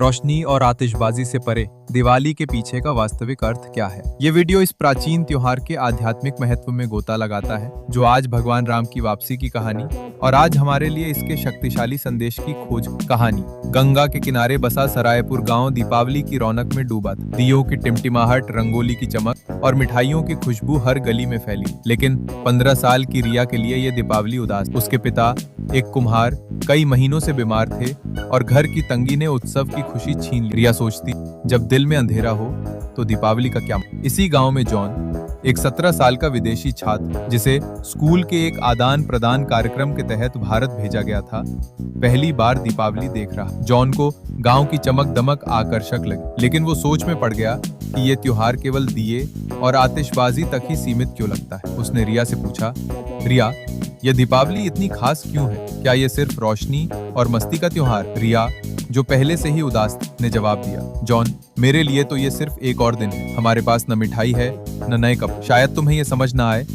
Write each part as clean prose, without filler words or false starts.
रोशनी और आतिशबाजी से परे दिवाली के पीछे का वास्तविक अर्थ क्या है। ये वीडियो इस प्राचीन त्योहार के आध्यात्मिक महत्व में गोता लगाता है, जो आज भगवान राम की वापसी की कहानी और आज हमारे लिए इसके शक्तिशाली संदेश की खोज कहानी। गंगा के किनारे बसा सरायपुर गांव दीपावली की रौनक में डूबा था। दियों की टिमटिमाहट, रंगोली की चमक और मिठाइयों की खुशबू हर गली में फैली। लेकिन 15 साल की रिया के लिए ये दीपावली उदास। उसके पिता, एक कुम्हार, कई महीनों से बीमार थे और घर की तंगी ने उत्सव की खुशी छीन ली। रिया सोचती, जब दिल में अंधेरा हो तो दीपावली का क्या। इसी गांव में जॉन, एक 17 साल का विदेशी छात्र, जिसे स्कूल के एक आदान प्रदान कार्यक्रम के तहत भारत भेजा गया था, पहली बार दीपावली देख रहा। जॉन को गांव की चमक दमक आकर्षक लगी, लेकिन वो सोच में पड़ गया कि ये त्योहार केवल दिए और आतिशबाजी तक ही सीमित क्यों लगता है। उसने रिया से पूछा, रिया, ये दीपावली इतनी खास क्यों है? क्या ये सिर्फ रोशनी और मस्ती का त्योहार? रिया, जो पहले से ही उदास थी, ने जवाब दिया, जॉन, मेरे लिए तो ये सिर्फ एक और दिन है। हमारे पास न मिठाई है न नए कपड़े। शायद तुम्हें ये समझ ना आए,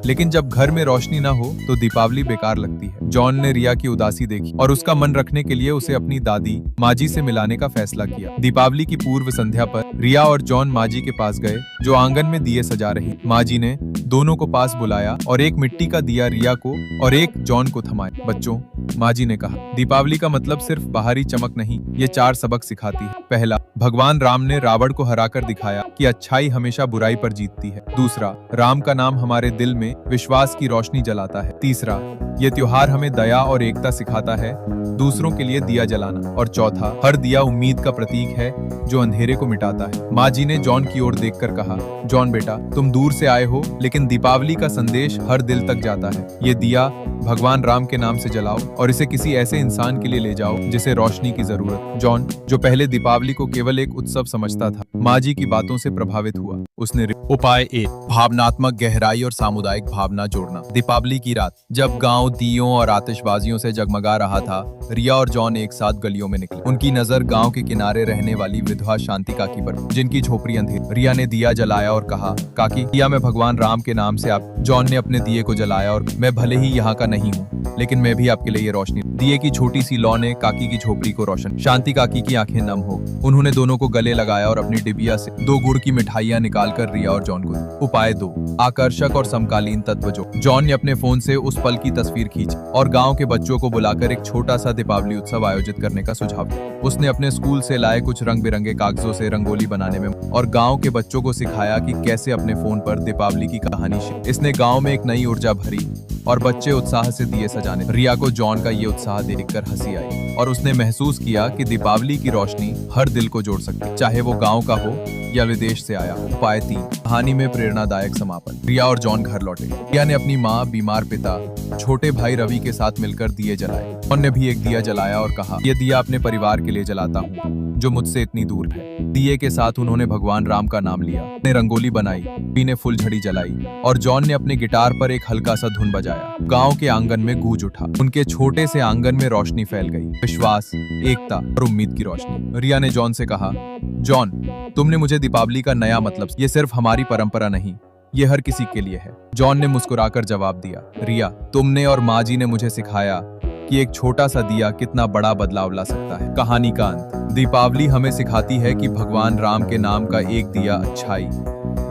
लेकिन जब घर में रोशनी ना हो तो दीपावली बेकार लगती है। जॉन ने रिया की उदासी देखी और उसका मन रखने के लिए उसे अपनी दादी माजी से मिलाने का फैसला किया। दीपावली की पूर्व संध्या पर रिया और जॉन माजी के पास गए, जो आंगन में दिए सजा रही। माजी ने दोनों को पास बुलाया और एक मिट्टी का दिया रिया को और एक जॉन को थमाया। बच्चों, माजी ने कहा, दीपावली का मतलब सिर्फ बाहरी चमक नहीं, ये 4 सबक सिखाती है। पहला, भगवान राम ने रावण को हराकर दिखाया कि अच्छाई हमेशा बुराई पर जीतती है। दूसरा, राम का नाम हमारे दिल में विश्वास की रोशनी जलाता है। तीसरा, ये त्योहार हमें दया और एकता सिखाता है, दूसरों के लिए दिया जलाना। और चौथा, हर दिया उम्मीद का प्रतीक है जो अंधेरे को मिटाता है। माँ जी ने जॉन की ओर देखकर कहा, जॉन बेटा, तुम दूर से आए हो, लेकिन दीपावली का संदेश हर दिल तक जाता है। ये दिया भगवान राम के नाम से जलाओ और इसे किसी ऐसे इंसान के लिए ले जाओ जिसे रोशनी की जरूरत। जॉन, जो पहले दीपावली को केवल एक उत्सव समझता था, माँ जी की बातों से प्रभावित हुआ। उसने उपाय 1, भावनात्मक गहराई और सामुदायिक भावना जोड़ना। दीपावली की रात, जब गांव दियों और आतिशबाजियों से जगमगा रहा था, रिया और जॉन एक साथ गलियों में निकले। उनकी नजर गांव के किनारे रहने वाली विधवा शांति काकी पर, जिनकी झोपड़ी अंधेरी। रिया ने दिया जलाया और कहा, काकी, दिया मैं भगवान राम के नाम से आप। जॉन ने अपने दिए को जलाया और, मैं भले ही यहाँ का नहीं हूँ, लेकिन मैं भी आपके लिए ये रोशनी। दिए की छोटी सी लौ ने काकी की झोपड़ी को रोशन। शांति काकी की आंखें नम हो। उन्होंने दोनों को गले लगाया और अपनी डिबिया से 2 गुड़ की मिठाइयां निकालकर रिया और जॉन को दी। उपाय 2, आकर्षक और समकालीन तत्व जोड़। जॉन ने अपने फोन से उस पल की तस्वीर खींची और गांव के बच्चों को बुलाकर एक छोटा सा दीपावली उत्सव आयोजित करने का सुझाव दिया। उसने अपने स्कूल से लाए कुछ रंग बिरंगे कागजों से रंगोली बनाने में और गांव के बच्चों को सिखाया कि कैसे अपने फोन पर दीपावली की कहानी शेयर। इसने गांव में एक नई ऊर्जा भरी और बच्चे उत्साह से दिए सजाने। रिया को जॉन का ये उत्साह देखकर हंसी आई और उसने महसूस किया कि दीपावली की रोशनी हर दिल को जोड़ सकती है, चाहे वो गांव का हो या विदेश से आया। उपाय 3, कहानी में प्रेरणादायक समापन। रिया और जॉन घर लौटे। रिया ने अपनी माँ, बीमार पिता, छोटे भाई रवि के साथ मिलकर दिए जलाए। जॉन ने भी एक दिया जलाया और कहा, ये दिया अपने परिवार के लिए जलाता हूँ जो मुझसे इतनी दूर है। दिए के साथ उन्होंने भगवान राम का नाम लिया। ने रंगोली बनाई, रवि ने फुलझड़ी जलाई और जॉन ने अपने गिटार पर एक हल्का सा धुन बजाया। गांव के आंगन में गूंज उठा। उनके छोटे से आंगन में रोशनी फैल गई, विश्वास, एकता और उम्मीद की रोशनी। रिया ने जॉन से कहा, जॉन, तुमने मुझे दीपावली का नया मतलब, ये सिर्फ हमारी परंपरा नहीं, ये हर किसी के लिए है। जॉन ने मुस्कुराकर जवाब दिया, रिया, तुमने और माँ जी ने मुझे सिखाया कि एक छोटा सा दिया कितना बड़ा बदलाव ला सकता है। कहानी का अंत, दीपावली हमें सिखाती है कि भगवान राम के नाम का एक दिया अच्छाई,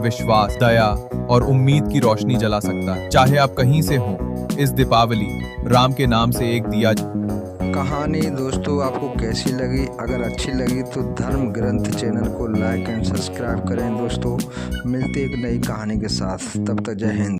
विश्वास, दया और उम्मीद की रोशनी जला सकता है। चाहे आप कहीं से हो, इस दीपावली राम के नाम से एक दिया। कहानी दोस्तों आपको कैसी लगी? अगर अच्छी लगी तो धर्म ग्रंथ चैनल को लाइक एंड सब्सक्राइब करें। दोस्तों, मिलते एक नई कहानी के साथ, तब तक जय हिंद।